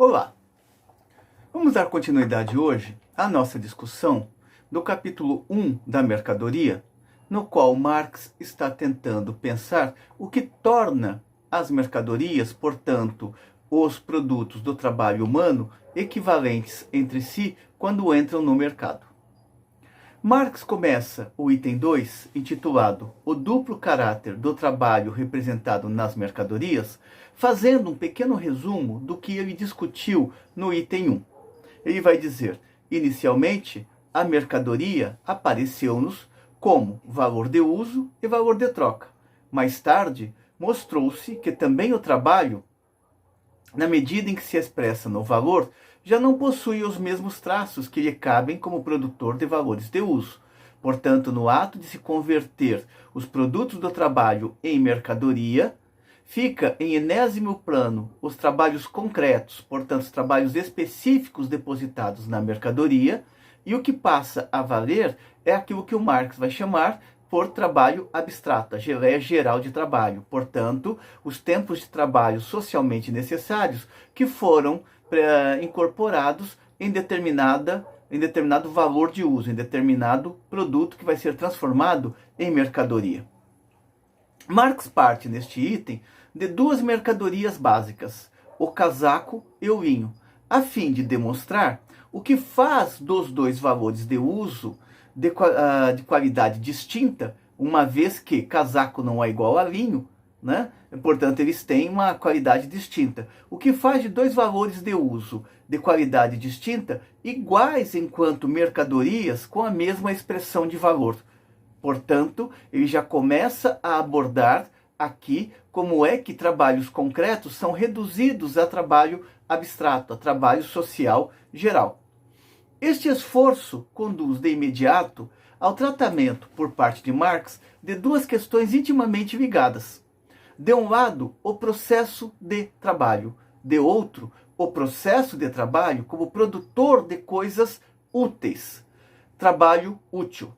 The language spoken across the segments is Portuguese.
Olá! Vamos dar continuidade hoje à nossa discussão do capítulo 1 da mercadoria, no qual Marx está tentando pensar o que torna as mercadorias, portanto, os produtos do trabalho humano, equivalentes entre si quando entram no mercado. Marx começa o item 2, intitulado O duplo caráter do trabalho representado nas mercadorias, fazendo um pequeno resumo do que ele discutiu no item 1. Ele vai dizer, inicialmente, a mercadoria apareceu-nos como valor de uso e valor de troca. Mais tarde, mostrou-se que também o trabalho, na medida em que se expressa no valor, já não possui os mesmos traços que lhe cabem como produtor de valores de uso. Portanto, no ato de se converter os produtos do trabalho em mercadoria, fica em enésimo plano os trabalhos concretos, portanto, os trabalhos específicos depositados na mercadoria, e o que passa a valer é aquilo que o Marx vai chamar por trabalho abstrato, a geleia geral de trabalho. Portanto, os tempos de trabalho socialmente necessários que foram incorporados em determinado valor de uso, em determinado produto que vai ser transformado em mercadoria. Marx parte neste item de duas mercadorias básicas, o casaco e o vinho, a fim de demonstrar o que faz dos dois valores de uso de qualidade distinta, uma vez que casaco não é igual a vinho, né? Portanto, eles têm uma qualidade distinta. O que faz de dois valores de uso de qualidade distinta iguais enquanto mercadorias com a mesma expressão de valor. Portanto, ele já começa a abordar aqui como é que trabalhos concretos são reduzidos a trabalho abstrato, a trabalho social geral. Este esforço conduz de imediato ao tratamento por parte de Marx de duas questões intimamente ligadas. De um lado, o processo de trabalho, de outro, o processo de trabalho como produtor de coisas úteis, trabalho útil.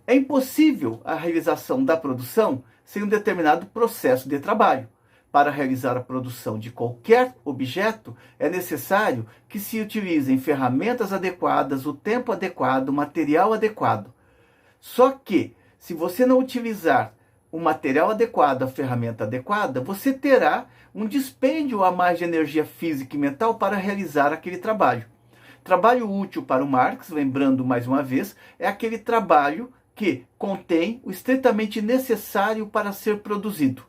É impossível a realização da produção sem um determinado processo de trabalho. Para realizar a produção de qualquer objeto, é necessário que se utilizem ferramentas adequadas, o tempo adequado, o material adequado. Só que, se você não utilizar o material adequado, a ferramenta adequada, você terá um dispêndio a mais de energia física e mental para realizar aquele trabalho. Trabalho útil para o Marx, lembrando mais uma vez, é aquele trabalho que contém o estritamente necessário para ser produzido.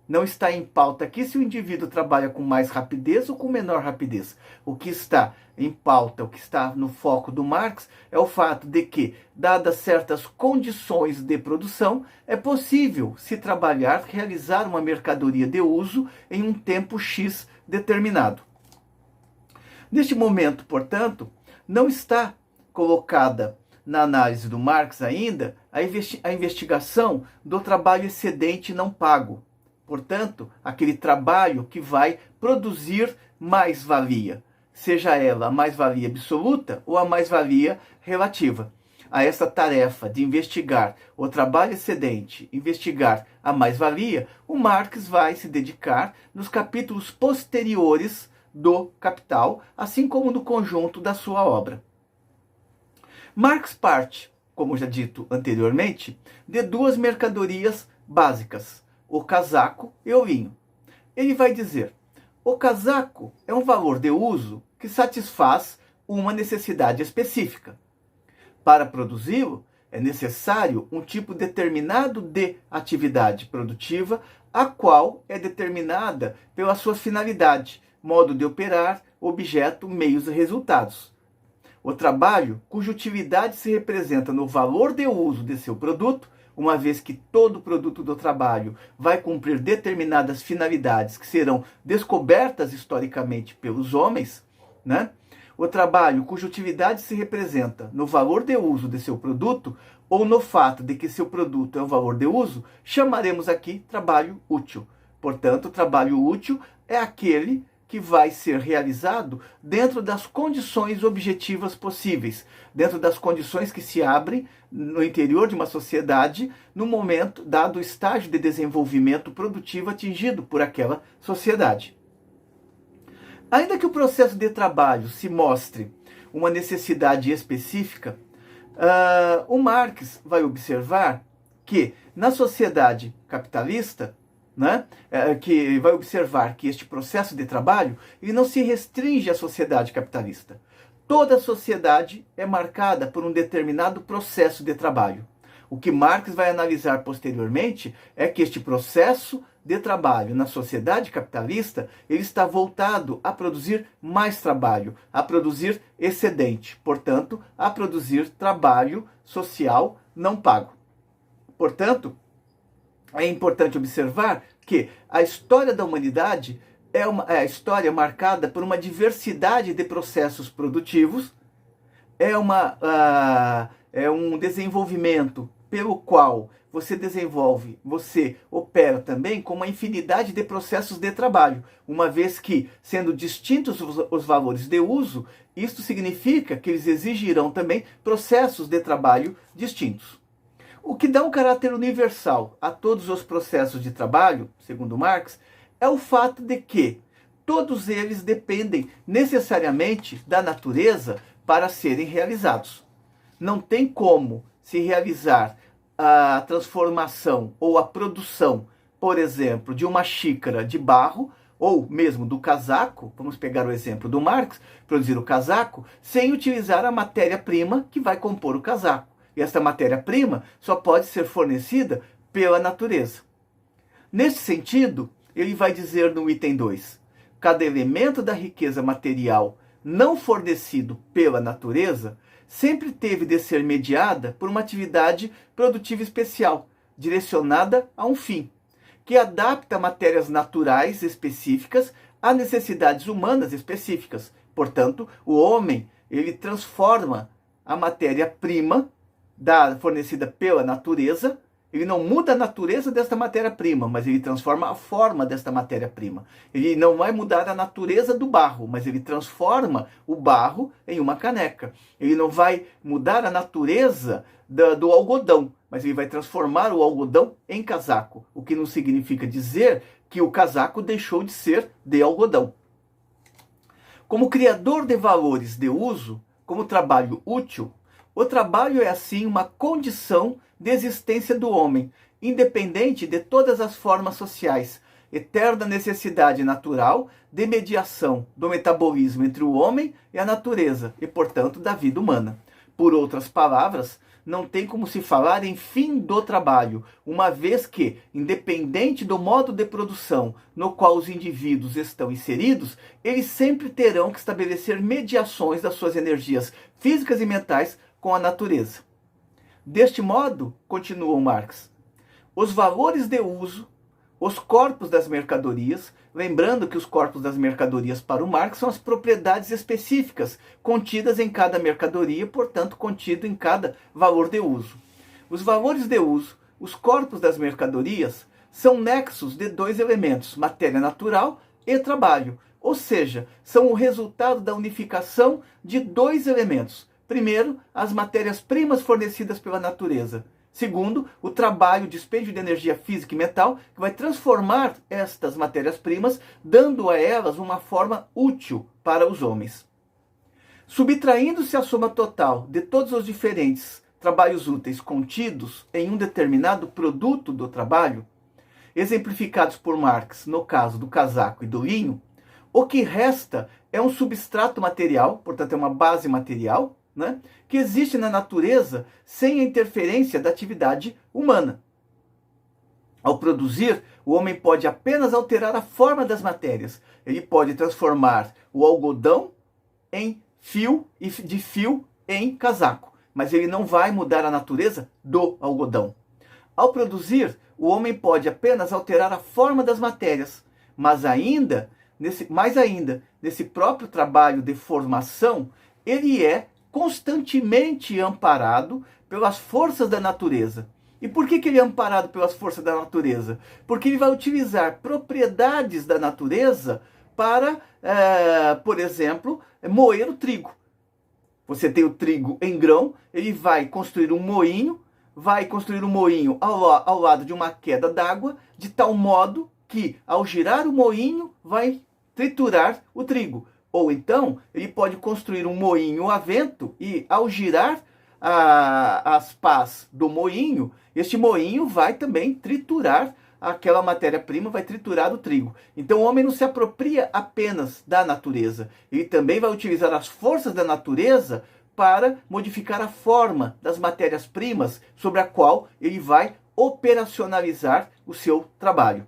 Não está em pauta aqui se o indivíduo trabalha com mais rapidez ou com menor rapidez. O que está em pauta, o que está no foco do Marx, é o fato de que, dadas certas condições de produção, é possível se trabalhar, realizar uma mercadoria de uso em um tempo X determinado. Neste momento, portanto, não está colocada na análise do Marx ainda a investigação do trabalho excedente não pago. Portanto, aquele trabalho que vai produzir mais-valia, seja ela a mais-valia absoluta ou a mais-valia relativa. A essa tarefa de investigar o trabalho excedente, investigar a mais-valia, o Marx vai se dedicar nos capítulos posteriores do Capital, assim como no conjunto da sua obra. Marx parte, como já dito anteriormente, de duas mercadorias básicas, o casaco e o vinho. Ele vai dizer, o casaco é um valor de uso que satisfaz uma necessidade específica. Para produzi-lo, é necessário um tipo determinado de atividade produtiva, a qual é determinada pela sua finalidade, modo de operar, objeto, meios e resultados. O trabalho, cuja utilidade se representa no valor de uso de seu produto, uma vez que todo produto do trabalho vai cumprir determinadas finalidades que serão descobertas historicamente pelos homens, né? O trabalho cuja utilidade se representa no valor de uso de seu produto ou no fato de que seu produto é um valor de uso, chamaremos aqui trabalho útil. Portanto, o trabalho útil é aquele que vai ser realizado dentro das condições objetivas possíveis, dentro das condições que se abrem no interior de uma sociedade, no momento dado o estágio de desenvolvimento produtivo atingido por aquela sociedade. Ainda que o processo de trabalho se mostre uma necessidade específica, o Marx vai observar que na sociedade capitalista, né, que vai observar que este processo de trabalho ele não se restringe à sociedade capitalista. Toda a sociedade é marcada por um determinado processo de trabalho. O que Marx vai analisar posteriormente é que este processo de trabalho na sociedade capitalista ele está voltado a produzir mais trabalho, a produzir excedente, portanto, a produzir trabalho social não pago. Portanto, é importante observar que a história da humanidade é a história marcada por uma diversidade de processos produtivos, é um desenvolvimento pelo qual você opera também com uma infinidade de processos de trabalho, uma vez que, sendo distintos os valores de uso, isto significa que eles exigirão também processos de trabalho distintos. O que dá um caráter universal a todos os processos de trabalho, segundo Marx, é o fato de que todos eles dependem necessariamente da natureza para serem realizados. Não tem como se realizar a transformação ou a produção, por exemplo, de uma xícara de barro, ou mesmo do casaco, vamos pegar o exemplo do Marx, produzir o casaco, sem utilizar a matéria-prima que vai compor o casaco. E esta matéria-prima só pode ser fornecida pela natureza. Nesse sentido, ele vai dizer no item 2, cada elemento da riqueza material não fornecido pela natureza sempre teve de ser mediada por uma atividade produtiva especial, direcionada a um fim, que adapta matérias naturais específicas a necessidades humanas específicas. Portanto, o homem ele transforma a matéria-prima fornecida pela natureza, ele não muda a natureza desta matéria-prima, mas ele transforma a forma desta matéria-prima. Ele não vai mudar a natureza do barro, mas ele transforma o barro em uma caneca. Ele não vai mudar a natureza do algodão, mas ele vai transformar o algodão em casaco, o que não significa dizer que o casaco deixou de ser de algodão. Como criador de valores de uso, como trabalho útil, o trabalho é, assim, uma condição de existência do homem, independente de todas as formas sociais, eterna necessidade natural de mediação do metabolismo entre o homem e a natureza, e, portanto, da vida humana. Por outras palavras, não tem como se falar em fim do trabalho, uma vez que, independente do modo de produção no qual os indivíduos estão inseridos, eles sempre terão que estabelecer mediações das suas energias físicas e mentais com a natureza. Deste modo, continuou Marx, os valores de uso, os corpos das mercadorias, lembrando que os corpos das mercadorias para o Marx são as propriedades específicas contidas em cada mercadoria, portanto, contido em cada valor de uso. Os valores de uso, os corpos das mercadorias, são nexos de dois elementos, matéria natural e trabalho, ou seja, são o resultado da unificação de dois elementos. Primeiro, as matérias-primas fornecidas pela natureza. Segundo, o trabalho, o dispêndio de energia física e mental, que vai transformar estas matérias-primas, dando a elas uma forma útil para os homens. Subtraindo-se a soma total de todos os diferentes trabalhos úteis contidos em um determinado produto do trabalho, exemplificados por Marx no caso do casaco e do linho, o que resta é um substrato material, portanto é uma base material, né, que existe na natureza sem a interferência da atividade humana. Ao produzir, o homem pode apenas alterar a forma das matérias. Ele pode transformar o algodão em fio e de fio em casaco, mas ele não vai mudar a natureza do algodão. Ao produzir, o homem pode apenas alterar a forma das matérias, mas mais ainda, nesse próprio trabalho de formação, ele é constantemente amparado pelas forças da natureza. E por que ele é amparado pelas forças da natureza? Porque ele vai utilizar propriedades da natureza para, por exemplo, moer o trigo. Você tem o trigo em grão, ele vai construir um moinho ao lado de uma queda d'água, de tal modo que, ao girar o moinho, vai triturar o trigo. Ou então, ele pode construir um moinho a vento e, ao girar as pás do moinho, este moinho vai também triturar aquela matéria-prima, vai triturar o trigo. Então o homem não se apropria apenas da natureza, ele também vai utilizar as forças da natureza para modificar a forma das matérias-primas sobre a qual ele vai operacionalizar o seu trabalho.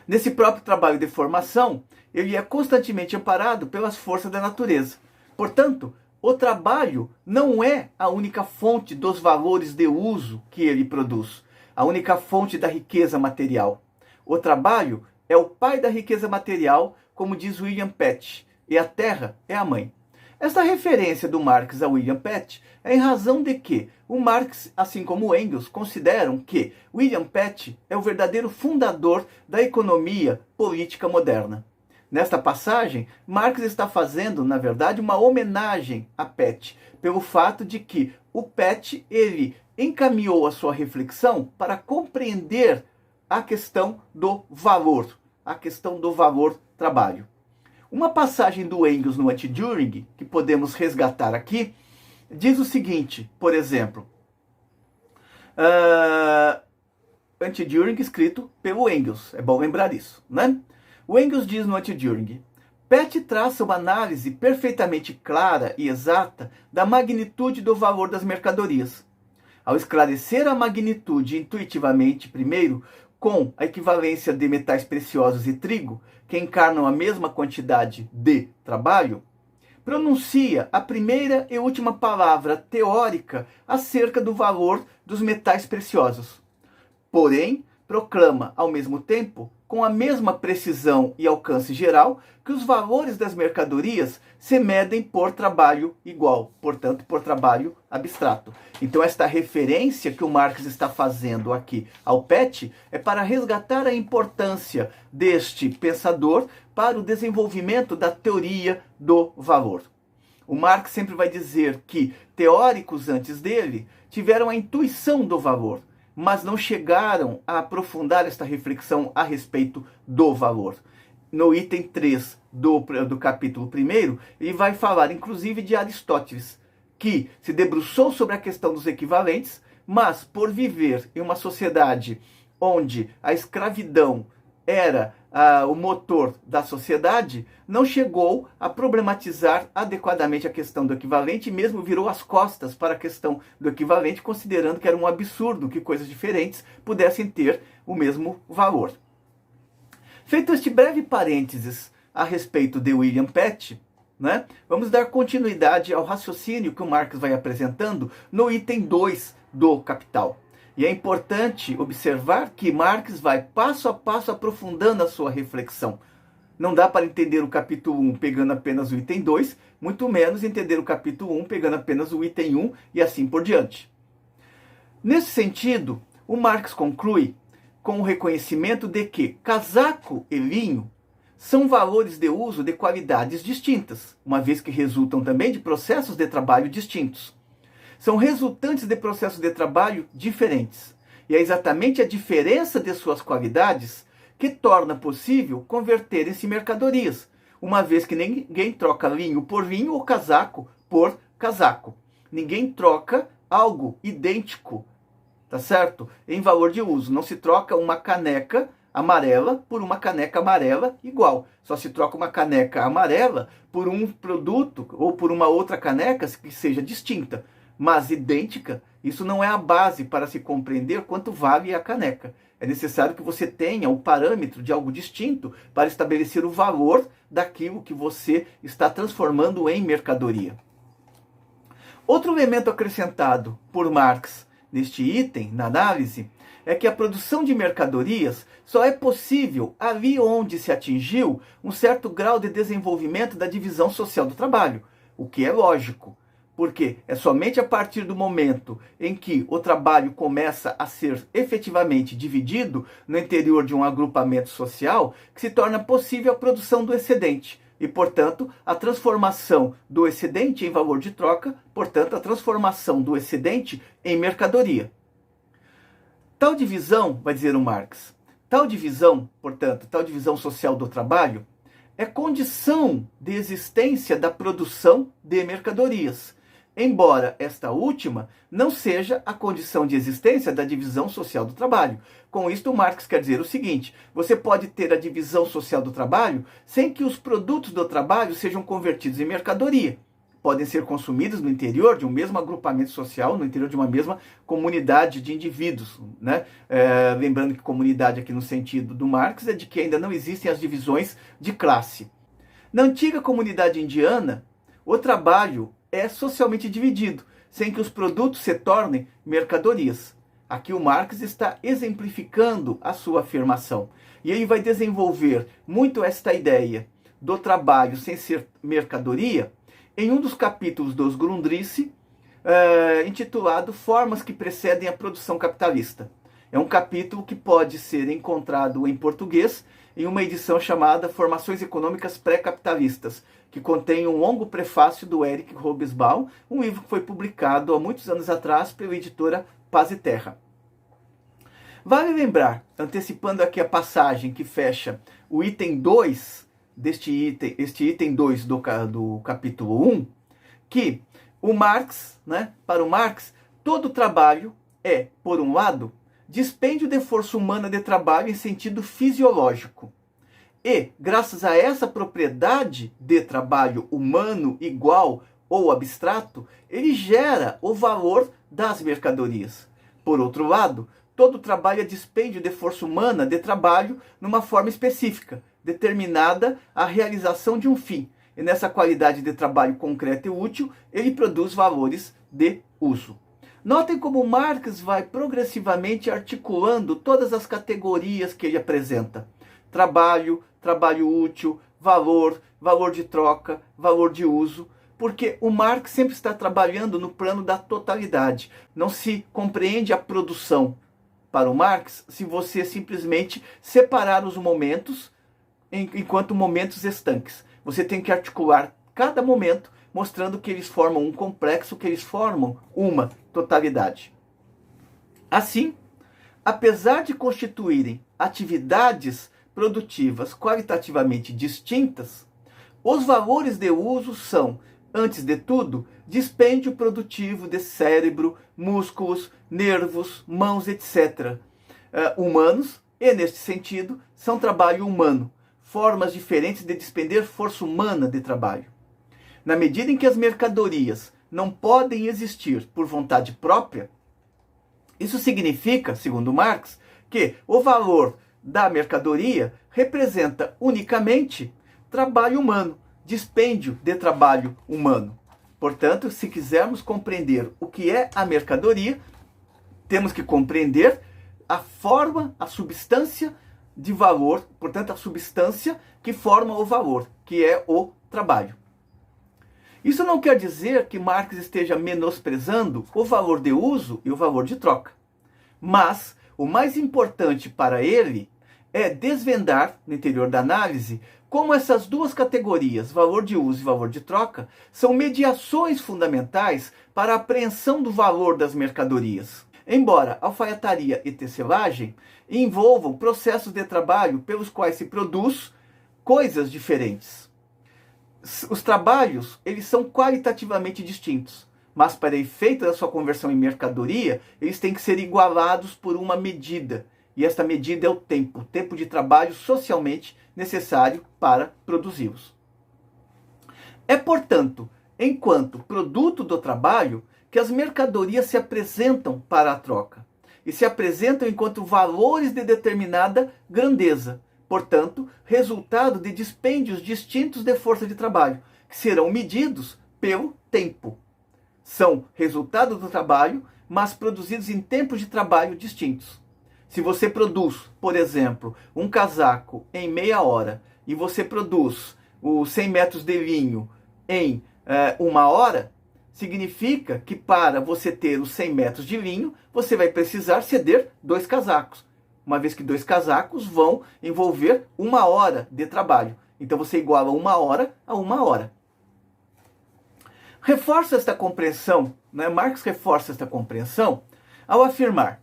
Nesse próprio trabalho de formação, ele é constantemente amparado pelas forças da natureza. Portanto, o trabalho não é a única fonte dos valores de uso que ele produz, a única fonte da riqueza material. O trabalho é o pai da riqueza material, como diz William Pett, e a terra é a mãe. Esta referência do Marx a William Pett é em razão de que o Marx, assim como o Engels, consideram que William Pett é o verdadeiro fundador da economia política moderna. Nesta passagem, Marx está fazendo, na verdade, uma homenagem a Pett, pelo fato de que o Pett, ele encaminhou a sua reflexão para compreender a questão do valor trabalho. Uma passagem do Engels no Anti-Düring, que podemos resgatar aqui, diz o seguinte, por exemplo, Anti-Düring escrito pelo Engels, é bom lembrar isso, né? O Engels diz no Anti-Düring: Pett traça uma análise perfeitamente clara e exata da magnitude do valor das mercadorias. Ao esclarecer a magnitude intuitivamente, primeiro, com a equivalência de metais preciosos e trigo, que encarnam a mesma quantidade de trabalho, pronuncia a primeira e última palavra teórica acerca do valor dos metais preciosos. Porém, proclama, ao mesmo tempo, com a mesma precisão e alcance geral, que os valores das mercadorias se medem por trabalho igual, portanto, por trabalho abstrato. Então, esta referência que o Marx está fazendo aqui ao Pett é para resgatar a importância deste pensador para o desenvolvimento da teoria do valor. O Marx sempre vai dizer que teóricos antes dele tiveram a intuição do valor, mas não chegaram a aprofundar esta reflexão a respeito do valor. No item 3 do capítulo 1, ele vai falar inclusive de Aristóteles, que se debruçou sobre a questão dos equivalentes, mas por viver em uma sociedade onde a escravidão era o motor da sociedade, não chegou a problematizar adequadamente a questão do equivalente e mesmo virou as costas para a questão do equivalente, considerando que era um absurdo que coisas diferentes pudessem ter o mesmo valor. Feito este breve parênteses a respeito de William Pett, né, vamos dar continuidade ao raciocínio que o Marx vai apresentando no item 2 do Capital. E é importante observar que Marx vai passo a passo aprofundando a sua reflexão. Não dá para entender o capítulo 1 pegando apenas o item 2, muito menos entender o capítulo 1 pegando apenas o item 1 e assim por diante. Nesse sentido, o Marx conclui com o reconhecimento de que casaco e linho são valores de uso de qualidades distintas, uma vez que resultam também de processos de trabalho distintos. São resultantes de processos de trabalho diferentes. E é exatamente a diferença de suas qualidades que torna possível converterem-se em mercadorias, uma vez que ninguém troca linho por linho ou casaco por casaco. Ninguém troca algo idêntico, tá certo? Em valor de uso. Não se troca uma caneca amarela por uma caneca amarela igual. Só se troca uma caneca amarela por um produto ou por uma outra caneca que seja distinta. Mas idêntica, isso não é a base para se compreender quanto vale a caneca. É necessário que você tenha o parâmetro de algo distinto para estabelecer o valor daquilo que você está transformando em mercadoria. Outro elemento acrescentado por Marx neste item, na análise, é que a produção de mercadorias só é possível ali onde se atingiu um certo grau de desenvolvimento da divisão social do trabalho, o que é lógico. Porque é somente a partir do momento em que o trabalho começa a ser efetivamente dividido no interior de um agrupamento social que se torna possível a produção do excedente e, portanto, a transformação do excedente em valor de troca, portanto, a transformação do excedente em mercadoria. Tal divisão, vai dizer o Marx, Tal divisão, portanto, tal divisão social do trabalho é condição de existência da produção de mercadorias, embora esta última não seja a condição de existência da divisão social do trabalho. Com isto, Marx quer dizer o seguinte: você pode ter a divisão social do trabalho sem que os produtos do trabalho sejam convertidos em mercadoria. Podem ser consumidos no interior de um mesmo agrupamento social, no interior de uma mesma comunidade de indivíduos, né? Lembrando que comunidade aqui no sentido do Marx é de que ainda não existem as divisões de classe. Na antiga comunidade indiana, o trabalho é socialmente dividido, sem que os produtos se tornem mercadorias. Aqui o Marx está exemplificando a sua afirmação. E ele vai desenvolver muito esta ideia do trabalho sem ser mercadoria em um dos capítulos dos Grundrisse, intitulado Formas que Precedem a Produção Capitalista. É um capítulo que pode ser encontrado em português em uma edição chamada Formações Econômicas Pré-Capitalistas, que contém um longo prefácio do Eric Hobsbawm, um livro que foi publicado há muitos anos atrás pela editora Paz e Terra. Vale lembrar, antecipando aqui a passagem que fecha o item 2, este item 2 do capítulo 1, que o Marx, para o Marx, todo trabalho é, por um lado, dispêndio de força humana de trabalho em sentido fisiológico. E, graças a essa propriedade de trabalho humano igual ou abstrato, ele gera o valor das mercadorias. Por outro lado, todo trabalho é dispêndio de força humana de trabalho numa forma específica, determinada à realização de um fim. E nessa qualidade de trabalho concreto e útil, ele produz valores de uso. Notem como Marx vai progressivamente articulando todas as categorias que ele apresenta. Trabalho, trabalho útil, valor, valor de troca, valor de uso, porque o Marx sempre está trabalhando no plano da totalidade. Não se compreende a produção para o Marx se você simplesmente separar os momentos enquanto momentos estanques. Você tem que articular cada momento, mostrando que eles formam um complexo, que eles formam uma totalidade. Assim, apesar de constituírem atividades produtivas qualitativamente distintas, os valores de uso são, antes de tudo, dispêndio produtivo de cérebro, músculos, nervos, mãos, etc. Humanos, e neste sentido, são trabalho humano, formas diferentes de despender força humana de trabalho. Na medida em que as mercadorias não podem existir por vontade própria, isso significa, segundo Marx, que o valor da mercadoria representa unicamente trabalho humano, dispêndio de trabalho humano. Portanto, se quisermos compreender o que é a mercadoria, temos que compreender a forma, a substância de valor, portanto, a substância que forma o valor, que é o trabalho. Isso não quer dizer que Marx esteja menosprezando o valor de uso e o valor de troca. Mas o mais importante para ele é desvendar, no interior da análise, como essas duas categorias, valor de uso e valor de troca, são mediações fundamentais para a apreensão do valor das mercadorias. Embora alfaiataria e tecelagem envolvam processos de trabalho pelos quais se produz coisas diferentes. Os trabalhos, eles são qualitativamente distintos, mas para efeito da sua conversão em mercadoria, eles têm que ser igualados por uma medida. E esta medida é o tempo de trabalho socialmente necessário para produzi-los. É, portanto, enquanto produto do trabalho, que as mercadorias se apresentam para a troca. E se apresentam enquanto valores de determinada grandeza. Portanto, resultado de dispêndios distintos de força de trabalho, que serão medidos pelo tempo. São resultado do trabalho, mas produzidos em tempos de trabalho distintos. Se você produz, por exemplo, um casaco em meia hora, e você produz os 100 metros de linho em uma hora, significa que para você ter os 100 metros de linho, você vai precisar ceder 2 casacos. Uma vez que 2 casacos vão envolver 1 hora de trabalho. Então você iguala 1 hora a 1 hora. Reforça esta compreensão, Marx reforça esta compreensão ao afirmar: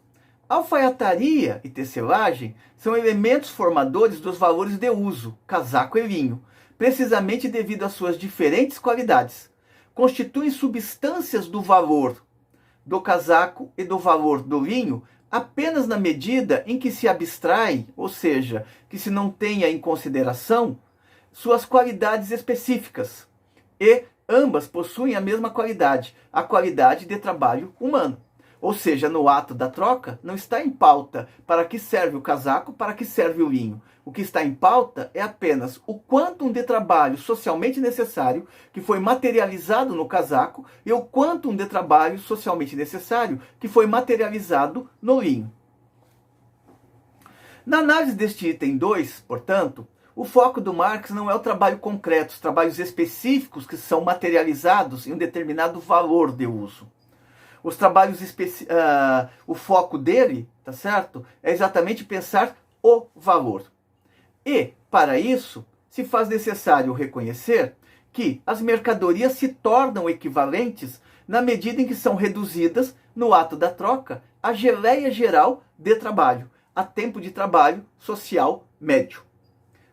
Alfaiataria e tecelagem são elementos formadores dos valores de uso, casaco e linho, precisamente devido às suas diferentes qualidades. Constituem substâncias do valor do casaco e do valor do linho apenas na medida em que se abstrai, ou seja, que se não tenha em consideração suas qualidades específicas. E ambas possuem a mesma qualidade, a qualidade de trabalho humano. Ou seja, no ato da troca, não está em pauta para que serve o casaco, para que serve o linho. O que está em pauta é apenas o quantum de trabalho socialmente necessário que foi materializado no casaco e o quantum de trabalho socialmente necessário que foi materializado no linho. Na análise deste item 2, portanto, o foco do Marx não é o trabalho concreto, os trabalhos específicos que são materializados em um determinado valor de uso. Os trabalhos o foco dele, tá certo? É exatamente pensar o valor. E, para isso, se faz necessário reconhecer que as mercadorias se tornam equivalentes na medida em que são reduzidas, no ato da troca, à geleia geral de trabalho, a tempo de trabalho social médio.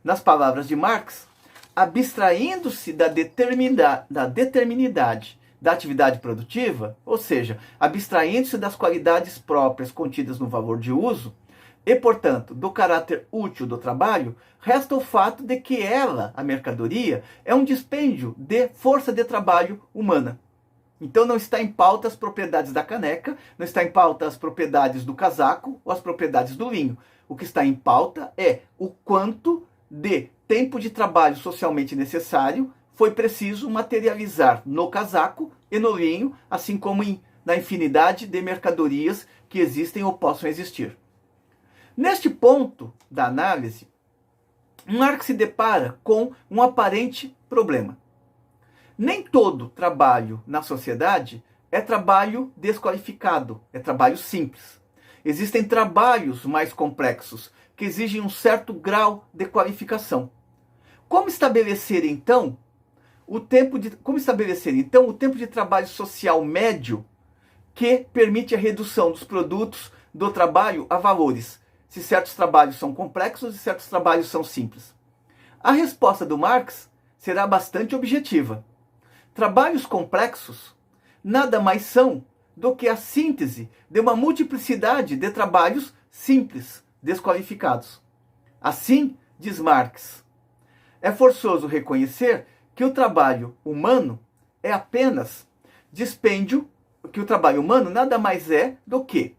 Nas palavras de Marx, abstraindo-se da determinidade da atividade produtiva, ou seja, abstraindo-se das qualidades próprias contidas no valor de uso, e, portanto, do caráter útil do trabalho, resta o fato de que ela, a mercadoria, é um dispêndio de força de trabalho humana. Então não está em pauta as propriedades da caneca, não está em pauta as propriedades do casaco ou as propriedades do linho. O que está em pauta é o quanto de tempo de trabalho socialmente necessário foi preciso materializar no casaco e no linho, assim como na infinidade de mercadorias que existem ou possam existir. Neste ponto da análise, Marx se depara com um aparente problema. Nem todo trabalho na sociedade é trabalho desqualificado, é trabalho simples. Existem trabalhos mais complexos que exigem um certo grau de qualificação. Como estabelecer então o tempo de trabalho social médio que permite a redução dos produtos do trabalho a valores, se certos trabalhos são complexos e certos trabalhos são simples? A resposta do Marx será bastante objetiva. Trabalhos complexos nada mais são do que a síntese de uma multiplicidade de trabalhos simples, desqualificados. Assim, diz Marx, é forçoso reconhecer que o trabalho humano é apenas dispêndio, que o trabalho humano nada mais é do que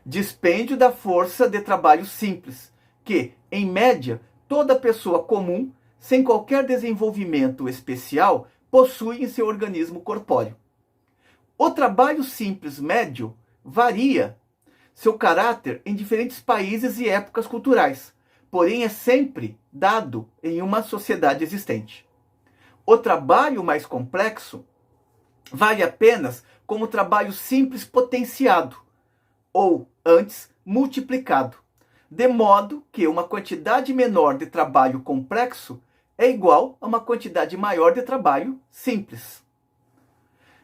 dispêndio da força de trabalho simples, que, em média, toda pessoa comum, sem qualquer desenvolvimento especial, possui em seu organismo corpóreo. O trabalho simples médio varia seu caráter em diferentes países e épocas culturais, porém é sempre dado em uma sociedade existente. O trabalho mais complexo vale apenas como trabalho simples potenciado, ou, antes, multiplicado, de modo que uma quantidade menor de trabalho complexo é igual a uma quantidade maior de trabalho simples.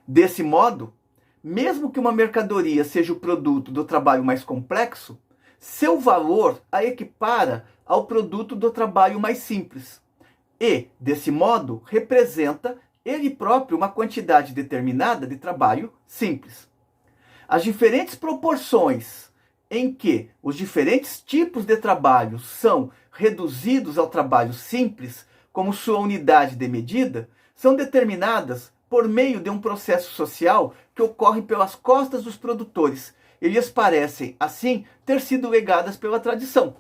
Desse modo, mesmo que uma mercadoria seja o produto do trabalho mais complexo, seu valor a equipara ao produto do trabalho mais simples. E, desse modo, representa ele próprio uma quantidade determinada de trabalho simples. As diferentes proporções em que os diferentes tipos de trabalho são reduzidos ao trabalho simples, como sua unidade de medida, são determinadas por meio de um processo social que ocorre pelas costas dos produtores. E lhes parecem, assim, ter sido legadas pela tradição.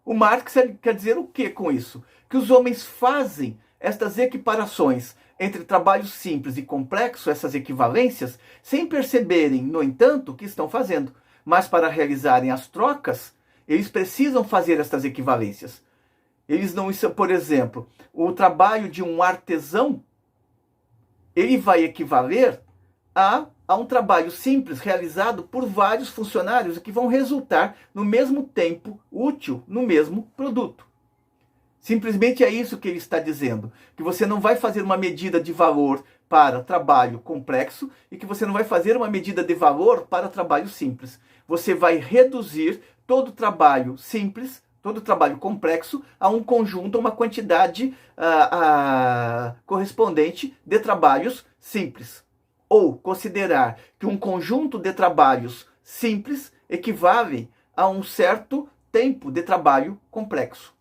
O Marx quer dizer o que com isso? Que os homens fazem estas equiparações entre trabalho simples e complexo, essas equivalências, sem perceberem, no entanto, o que estão fazendo. Mas para realizarem as trocas, eles precisam fazer estas equivalências. Eles não, por exemplo, o trabalho de um artesão, ele vai equivaler a um trabalho simples realizado por vários funcionários que vão resultar no mesmo tempo útil, no mesmo produto. Simplesmente é isso que ele está dizendo, que você não vai fazer uma medida de valor para trabalho complexo e que você não vai fazer uma medida de valor para trabalho simples. Você vai reduzir todo trabalho simples, todo trabalho complexo, a um conjunto, a uma quantidade correspondente de trabalhos simples. Ou considerar que um conjunto de trabalhos simples equivale a um certo tempo de trabalho complexo.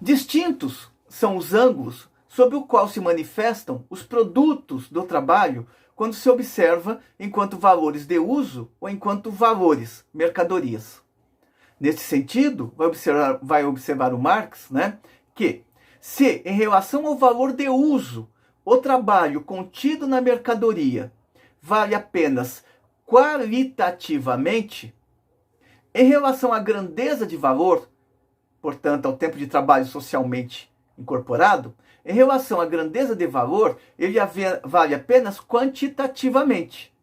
Distintos são os ângulos sob o qual se manifestam os produtos do trabalho quando se observa enquanto valores de uso ou enquanto valores, mercadorias. Nesse sentido, vai observar o Marx, né, que se em relação ao valor de uso o trabalho contido na mercadoria vale apenas qualitativamente, em relação à grandeza de valor, portanto, ao tempo de trabalho socialmente incorporado, em relação à grandeza de valor, ele vale apenas quantitativamente,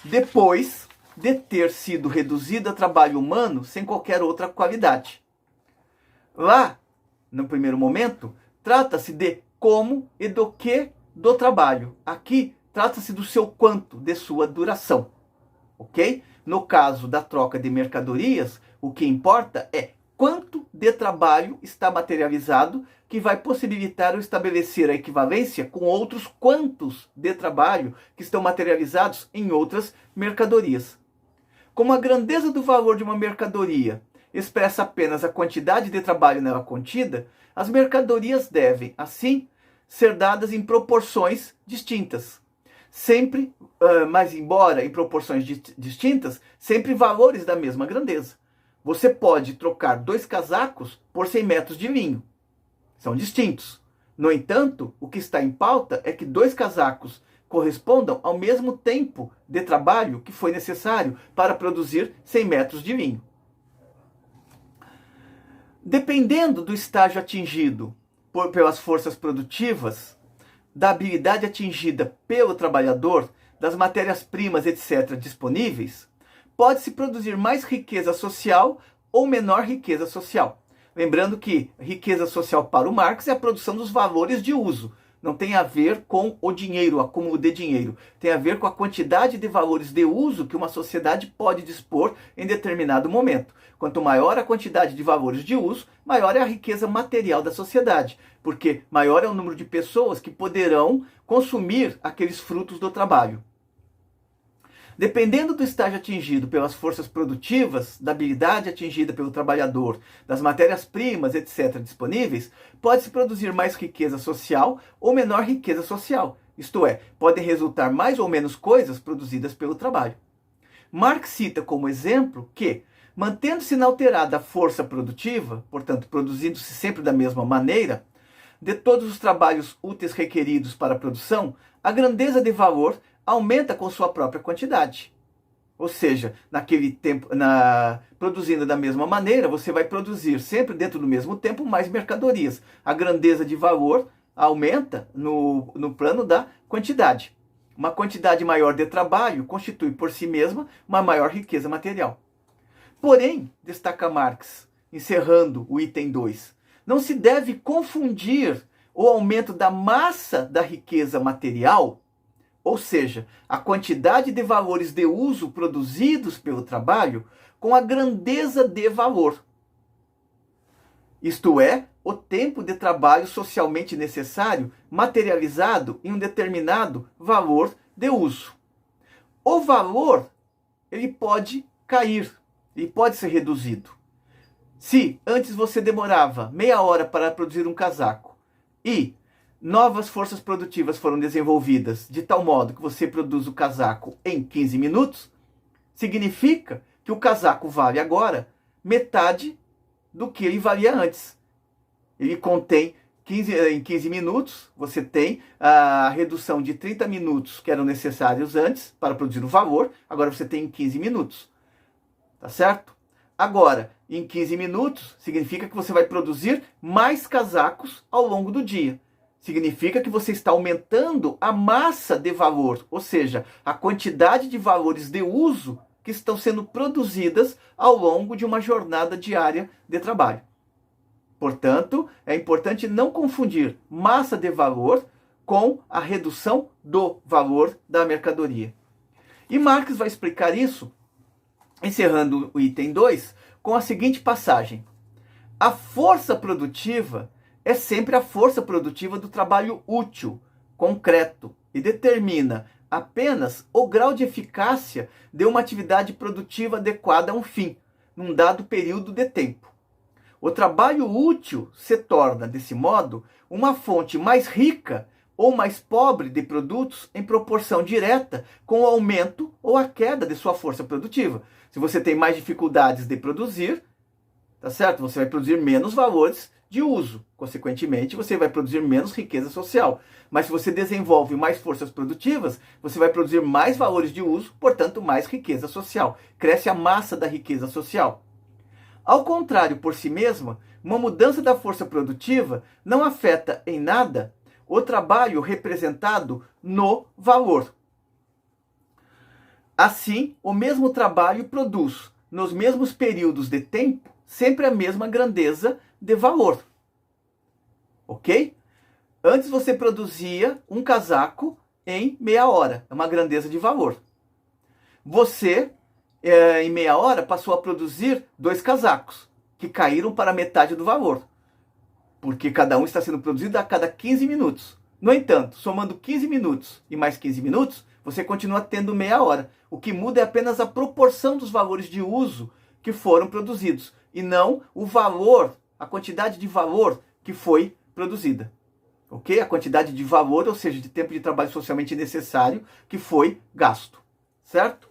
depois de ter sido reduzido a trabalho humano sem qualquer outra qualidade. Lá, no primeiro momento, trata-se de como e do que do trabalho. Aqui, trata-se do seu quanto, de sua duração. Ok? No caso da troca de mercadorias, o que importa é quanto de trabalho está materializado, que vai possibilitar o estabelecer a equivalência com outros quantos de trabalho que estão materializados em outras mercadorias. Como a grandeza do valor de uma mercadoria expressa apenas a quantidade de trabalho nela contida, as mercadorias devem, assim, ser dadas em proporções distintas. Sempre, mas embora em proporções distintas, sempre valores da mesma grandeza. Você pode trocar 2 casacos por 100 metros de linho. São distintos. No entanto, o que está em pauta é que 2 casacos correspondam ao mesmo tempo de trabalho que foi necessário para produzir 100 metros de linho. Dependendo do estágio atingido pelas forças produtivas, da habilidade atingida pelo trabalhador, das matérias-primas, etc., disponíveis, pode-se produzir mais riqueza social ou menor riqueza social. Lembrando que riqueza social para o Marx é a produção dos valores de uso. Não tem a ver com o dinheiro, o acúmulo de dinheiro. Tem a ver com a quantidade de valores de uso que uma sociedade pode dispor em determinado momento. Quanto maior a quantidade de valores de uso, maior é a riqueza material da sociedade, porque maior é o número de pessoas que poderão consumir aqueles frutos do trabalho. Dependendo do estágio atingido pelas forças produtivas, da habilidade atingida pelo trabalhador, das matérias-primas, etc., disponíveis, pode-se produzir mais riqueza social ou menor riqueza social. Isto é, podem resultar mais ou menos coisas produzidas pelo trabalho. Marx cita como exemplo que, mantendo-se inalterada a força produtiva, portanto, produzindo-se sempre da mesma maneira, de todos os trabalhos úteis requeridos para a produção, a grandeza de valor aumenta com sua própria quantidade. Ou seja, naquele tempo, produzindo da mesma maneira, você vai produzir sempre dentro do mesmo tempo mais mercadorias. A grandeza de valor aumenta no plano da quantidade. Uma quantidade maior de trabalho constitui por si mesma uma maior riqueza material. Porém, destaca Marx, encerrando o item 2, não se deve confundir o aumento da massa da riqueza material, ou seja, a quantidade de valores de uso produzidos pelo trabalho, com a grandeza de valor. Isto é, o tempo de trabalho socialmente necessário materializado em um determinado valor de uso. O valor, ele pode cair, ele pode ser reduzido. Se antes você demorava meia hora para produzir um casaco e novas forças produtivas foram desenvolvidas de tal modo que você produz o casaco em 15 minutos, significa que o casaco vale agora metade do que ele valia antes. Ele contém em 15 minutos, você tem a redução de 30 minutos que eram necessários antes para produzir o valor, agora você tem em 15 minutos. Tá certo? Agora, em 15 minutos, significa que você vai produzir mais casacos ao longo do dia. Significa que você está aumentando a massa de valor, ou seja, a quantidade de valores de uso que estão sendo produzidas ao longo de uma jornada diária de trabalho. Portanto, é importante não confundir massa de valor com a redução do valor da mercadoria. E Marx vai explicar isso, encerrando o item 2, com a seguinte passagem. A força produtiva é sempre a força produtiva do trabalho útil, concreto, e determina apenas o grau de eficácia de uma atividade produtiva adequada a um fim, num dado período de tempo. O trabalho útil se torna, desse modo, uma fonte mais rica ou mais pobre de produtos em proporção direta com o aumento ou a queda de sua força produtiva. Se você tem mais dificuldades de produzir, tá certo? Você vai produzir menos valores de uso. Consequentemente, você vai produzir menos riqueza social. Mas se você desenvolve mais forças produtivas, você vai produzir mais valores de uso, portanto, mais riqueza social. Cresce a massa da riqueza social. Ao contrário, por si mesma, uma mudança da força produtiva não afeta em nada o trabalho representado no valor. Assim, o mesmo trabalho produz, nos mesmos períodos de tempo, sempre a mesma grandeza de valor. Ok? Antes você produzia um casaco em meia hora, é uma grandeza de valor. Você, em meia hora, passou a produzir 2 casacos, que caíram para metade do valor, porque cada um está sendo produzido a cada 15 minutos. No entanto, somando 15 minutos e mais 15 minutos, você continua tendo meia hora. O que muda é apenas a proporção dos valores de uso que foram produzidos, e não o valor, a quantidade de valor que foi produzida. Ok? A quantidade de valor, ou seja, de tempo de trabalho socialmente necessário que foi gasto. Certo?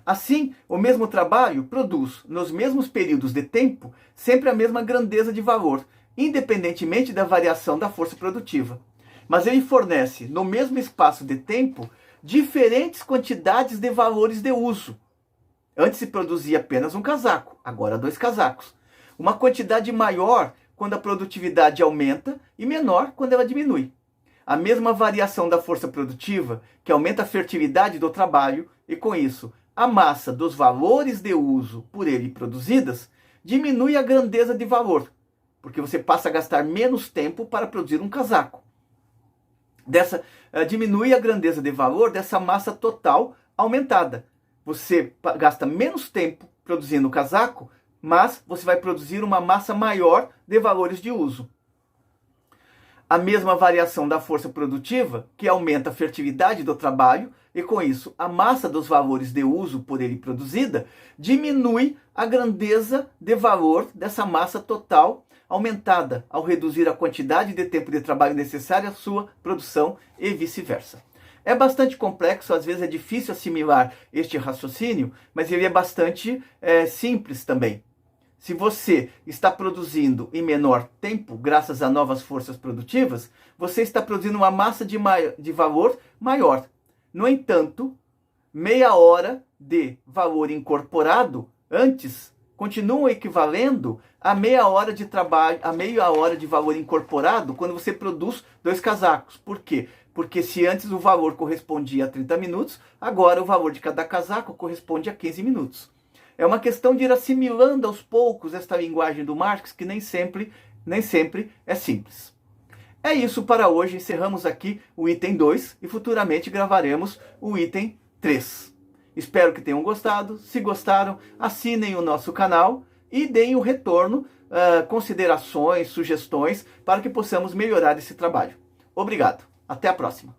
Assim, o mesmo trabalho produz, nos mesmos períodos de tempo, sempre a mesma grandeza de valor, independentemente da variação da força produtiva. Mas ele fornece, no mesmo espaço de tempo, diferentes quantidades de valores de uso. Antes se produzia apenas um casaco, agora 2 casacos. Uma quantidade maior quando a produtividade aumenta e menor quando ela diminui. A mesma variação da força produtiva, que aumenta a fertilidade do trabalho e, com isso, a massa dos valores de uso por ele produzidas, diminui a grandeza de valor, porque você passa a gastar menos tempo para produzir um casaco. Diminui a grandeza de valor dessa massa total aumentada. Você gasta menos tempo produzindo o casaco, mas você vai produzir uma massa maior de valores de uso. A mesma variação da força produtiva, que aumenta a fertilidade do trabalho, e com isso a massa dos valores de uso por ele produzida, diminui a grandeza de valor dessa massa total aumentada ao reduzir a quantidade de tempo de trabalho necessária à sua produção e vice-versa. É bastante complexo, às vezes é difícil assimilar este raciocínio, mas ele é bastante simples também. Se você está produzindo em menor tempo, graças a novas forças produtivas, você está produzindo uma massa de valor maior. No entanto, meia hora de valor incorporado antes continuam equivalendo a meia hora de trabalho, a meia hora de valor incorporado quando você produz 2 casacos. Por quê? Porque se antes o valor correspondia a 30 minutos, agora o valor de cada casaco corresponde a 15 minutos. É uma questão de ir assimilando aos poucos esta linguagem do Marx, que nem sempre é simples. É isso para hoje, encerramos aqui o item 2 e futuramente gravaremos o item 3. Espero que tenham gostado. Se gostaram, assinem o nosso canal e deem o retorno, considerações, sugestões, para que possamos melhorar esse trabalho. Obrigado. Até a próxima.